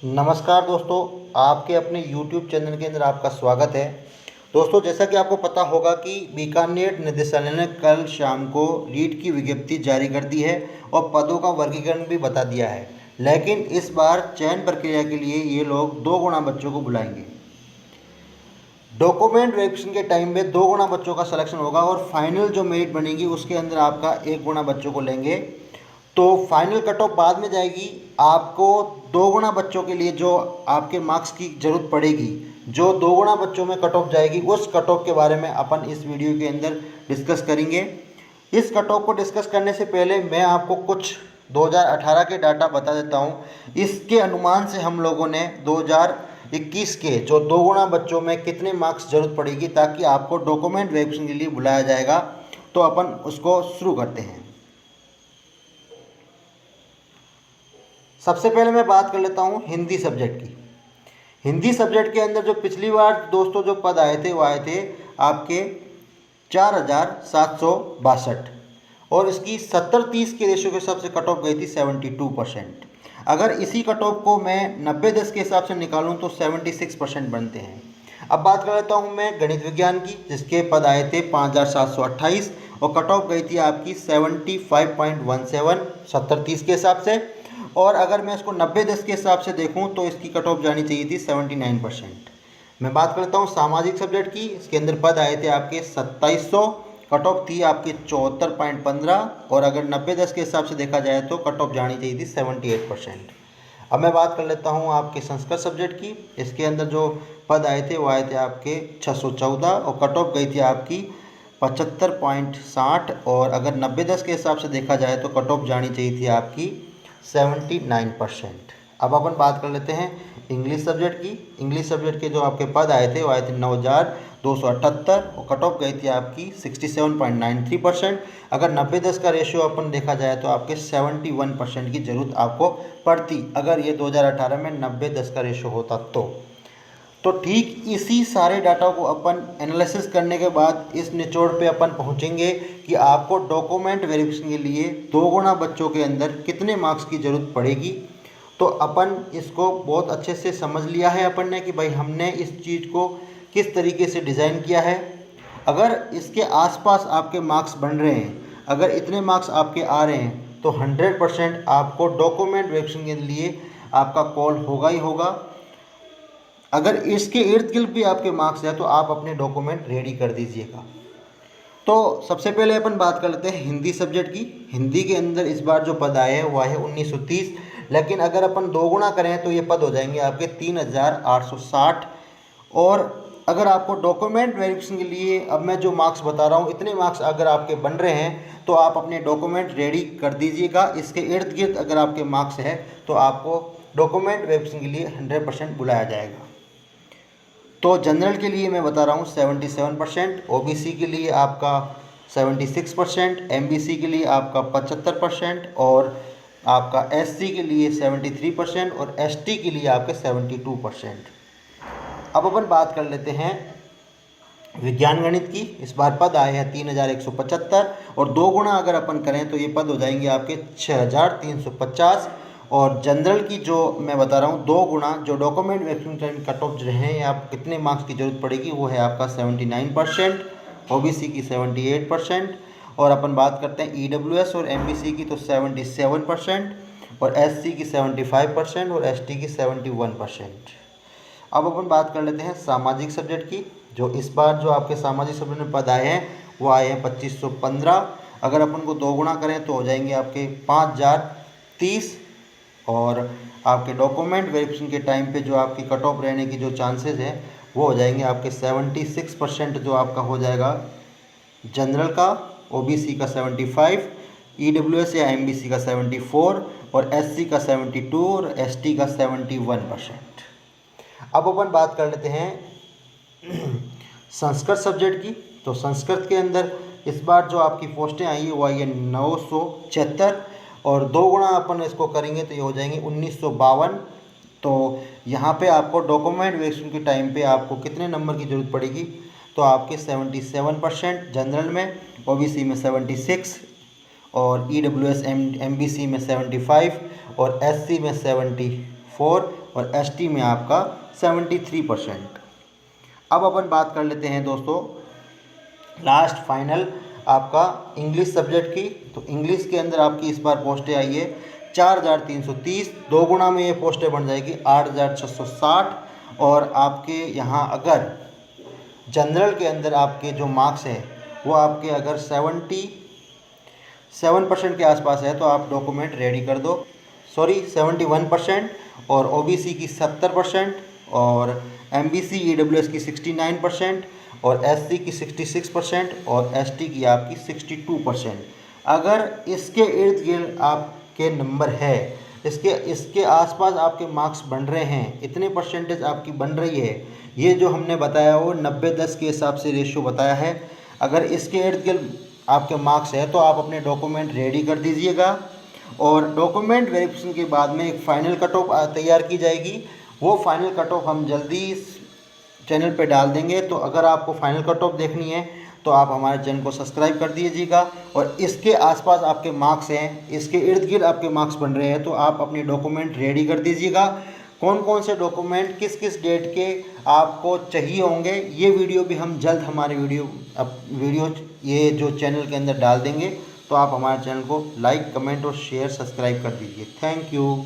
नमस्कार दोस्तों, आपके अपने YouTube चैनल के अंदर आपका स्वागत है। दोस्तों, जैसा कि आपको पता होगा कि बीकानेर निदेशालय ने कल शाम को रीट की विज्ञप्ति जारी कर दी है और पदों का वर्गीकरण भी बता दिया है। लेकिन इस बार चयन प्रक्रिया के लिए ये लोग 2 गुणा बच्चों को बुलाएंगे। डॉक्यूमेंट वेरिफिकेशन के टाइम में 2 गुणा बच्चों का सिलेक्शन होगा और फाइनल जो मेरिट बनेगी उसके अंदर आपका 1 गुणा बच्चों को लेंगे। तो फाइनल कट ऑफ बाद में जाएगी। आपको 2 गुणा बच्चों के लिए जो आपके मार्क्स की ज़रूरत पड़ेगी, जो 2 गुणा बच्चों में कट ऑफ जाएगी, उस कट ऑफ के बारे में अपन इस वीडियो के अंदर डिस्कस करेंगे। इस कट ऑफ को डिस्कस करने से पहले मैं आपको कुछ 2018 के डाटा बता देता हूँ। इसके अनुमान से हम लोगों ने 2021 के जो 2 गुणा बच्चों में कितने मार्क्स ज़रूरत पड़ेगी, ताकि आपको डॉक्यूमेंट वेरिफिकेशन के लिए बुलाया जाएगा। तो अपन उसको शुरू करते हैं। सबसे पहले मैं बात कर लेता हूँ हिंदी सब्जेक्ट की। हिंदी सब्जेक्ट के अंदर जो पिछली बार दोस्तों जो पद आए थे वो आए थे आपके 4762 और इसकी 70-30 के रेशियो के हिसाब से कट ऑफ गई थी 72%। अगर इसी कट ऑफ को मैं 90-10 के हिसाब से निकालूं तो 76% बनते हैं। अब बात कर लेता हूं मैं गणित विज्ञान की, जिसके पद आए थे 5728 और कट ऑफ गई थी आपकी 75.17 70-30 के हिसाब से। और अगर मैं इसको 90-10 के हिसाब से देखूं तो इसकी कट ऑफ जानी चाहिए थी 79%। मैं बात करता हूं सामाजिक सब्जेक्ट की। इसके अंदर पद आए थे आपके 2700, कट ऑफ थी आपकी 74.15 और अगर 90-10 के हिसाब से देखा जाए तो कट ऑफ जानी चाहिए थी 78%। अब मैं बात कर लेता हूं आपके संस्कृत सब्जेक्ट की। इसके अंदर जो पद आए थे वो आए थे आपके 614 और कट ऑफ गई थी आपकी 75.60 और अगर 90-10 के हिसाब से देखा जाए तो कट ऑफ जानी चाहिए थी आपकी 79%। अब अपन बात कर लेते हैं इंग्लिश सब्जेक्ट की। इंग्लिश सब्जेक्ट के जो आपके पद आए थे वो आए थे 9278 और कट ऑफ गई थी आपकी 67.93%। अगर 90-10 का रेशियो अपन देखा जाए तो आपके 71% की ज़रूरत आपको पड़ती, अगर ये 2018 में 90-10 का रेशियो होता तो ठीक इसी सारे डाटा को अपन एनालिसिस करने के बाद इस निचोड़ पे अपन पहुंचेंगे कि आपको डॉक्यूमेंट वेरिफिकेशन के लिए 2 गुणा बच्चों के अंदर कितने मार्क्स की ज़रूरत पड़ेगी। तो अपन इसको बहुत अच्छे से समझ लिया है अपन ने कि भाई हमने इस चीज़ को किस तरीके से डिज़ाइन किया है। अगर इसके आसपास आपके मार्क्स बन रहे हैं, अगर इतने मार्क्स आपके आ रहे हैं तो 100% आपको डॉक्यूमेंट वेरिफिकेशन के लिए आपका कॉल होगा ही होगा। अगर इसके इर्द गिर्द भी आपके मार्क्स हैं तो आप अपने डॉक्यूमेंट रेडी कर दीजिएगा। तो सबसे पहले अपन बात कर लेते हैं हिंदी सब्जेक्ट की। हिंदी के अंदर इस बार जो पद आए हैं वो आए 1930, लेकिन अगर अपन 2 गुना करें तो ये पद हो जाएंगे आपके 3860। और अगर आपको डॉक्यूमेंट वेरिफिकेशन के लिए अब मैं जो मार्क्स बता रहा हूँ इतने मार्क्स अगर आपके बन रहे हैं तो आप अपने डॉक्यूमेंट रेडी कर दीजिएगा। इसके इर्द गिर्द अगर आपके मार्क्स हैं तो आपको डॉक्यूमेंट वेरिफिकेशन के लिए 100% बुलाया जाएगा। तो जनरल के लिए मैं बता रहा हूँ 77%, ओबीसी के लिए आपका 76%, एमबीसी के लिए आपका 75% और आपका एससी के लिए 73% और एसटी के लिए आपके 72%। अब अपन बात कर लेते हैं विज्ञान गणित की। इस बार पद आए हैं 3175 और 2 गुणा अगर अपन करें तो ये पद हो जाएंगे आपके 6350। और जनरल की जो मैं बता रहा हूँ 2 गुणा जो डॉक्यूमेंट वेरिफिकेशन कट ऑफ जो हैं आप कितने मार्क्स की ज़रूरत पड़ेगी वो है आपका 79%, ओबीसी की 78% और अपन बात करते हैं ईडब्ल्यूएस और एमबीसी की तो 77% और एससी की 75% और एसटी की 71%। अब अपन बात कर लेते हैं सामाजिक सब्जेक्ट की। जो इस बार जो आपके सामाजिक सब्जेक्ट में पद आए हैं वो आए हैं 2515। अगर अपन को 2 गुणा करें तो हो जाएंगे आपके 5030 और आपके डॉक्यूमेंट वेरिफिकेशन के टाइम पे जो आपकी कट ऑफ रहने की जो चांसेस हैं वो हो जाएंगे आपके 76% जो आपका हो जाएगा जनरल का, ओबीसी का 75, ईडब्ल्यूएस या एमबीसी का 74 और एससी का 72 और एसटी का 71%। अब अपन बात कर लेते हैं संस्कृत सब्जेक्ट की। तो संस्कृत के अंदर इस बार जो आपकी पोस्टें आई है वो आई है 976 और 2 गुणा अपन इसको करेंगे तो ये हो जाएंगे 1952। तो यहाँ पे आपको डॉक्यूमेंट वेरिफिकेशन के टाइम पे आपको कितने नंबर की ज़रूरत पड़ेगी तो आपके 77% जनरल में, ओबीसी में 76 और ईडब्ल्यूएस एमबीसी में 75 और एससी में 74 और एसटी में आपका 73%। अब अपन बात कर लेते हैं दोस्तों लास्ट फाइनल आपका इंग्लिश सब्जेक्ट की। तो इंग्लिश के अंदर आपकी इस बार पोस्टें आई है 4330, 2 गुना में ये पोस्टें बन जाएगी 8660। और आपके यहाँ अगर जनरल के अंदर आपके जो मार्क्स है वो आपके अगर 77% के आसपास है तो आप डॉक्यूमेंट रेडी कर दो, 71%। और ओबीसी की 70%, और एमबीसी ईडब्ल्यूएस की 69%, और एससी की 66%, और एसटी की आपकी 62%। अगर इसके इर्द गिर्द आपके नंबर है, इसके आसपास आपके मार्क्स बन रहे हैं, इतने परसेंटेज आपकी बन रही है, ये जो हमने बताया वो 90-10 के हिसाब से रेशियो बताया है। अगर इसके इर्द गिर्द आपके मार्क्स है तो आप अपने डॉक्यूमेंट रेडी कर दीजिएगा। और डॉक्यूमेंट वेरिफिकेशन के बाद में एक फ़ाइनल कट ऑफ तैयार की जाएगी। वो फाइनल कट ऑफ हम जल्दी इस चैनल पे डाल देंगे। तो अगर आपको फाइनल कट ऑफ देखनी है तो आप हमारे चैनल को सब्सक्राइब कर दीजिएगा। और इसके आसपास आपके मार्क्स हैं, इसके इर्द गिर्द आपके मार्क्स बन रहे हैं तो आप अपने डॉक्यूमेंट रेडी कर दीजिएगा। कौन कौन से डॉक्यूमेंट किस किस डेट के आपको चाहिए होंगे, ये वीडियो भी हम जल्द हमारे वीडियो ये जो चैनल के अंदर डाल देंगे। तो आप हमारे चैनल को लाइक, कमेंट और शेयर, सब्सक्राइब कर दीजिए। Thank you.